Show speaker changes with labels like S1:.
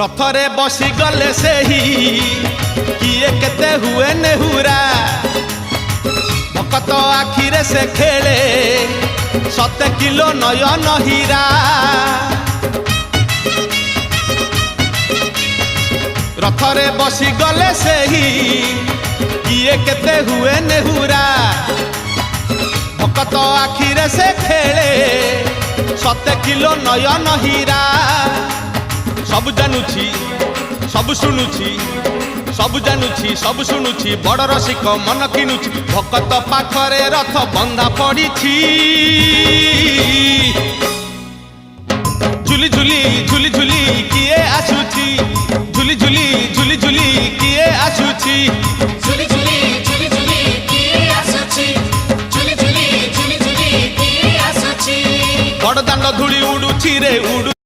S1: रथरे बसी गले से ही किए केते हुए नेहुरा भकत आखिरे से खेले 7 किलो नयन हीरा रथरे बसी गले से ही किए केते हुए नेहुरा भकत आखिरे से खेले 7 किलो नयन हीरा सब जानुची सब शुणुची सब जानुची सब शुणुची बड़ रसिक मन किनुची भकत पाखरे रथ बंधा पड़ी झुली झुली झुली झुली किए आसुची झुली झुली झुली झुली किए आसुची
S2: झुली झुली झुली झुली किए आसुची झुली झुली झुली झुली किए आसुची
S1: बड़ दांड धूली उडुची रे उडु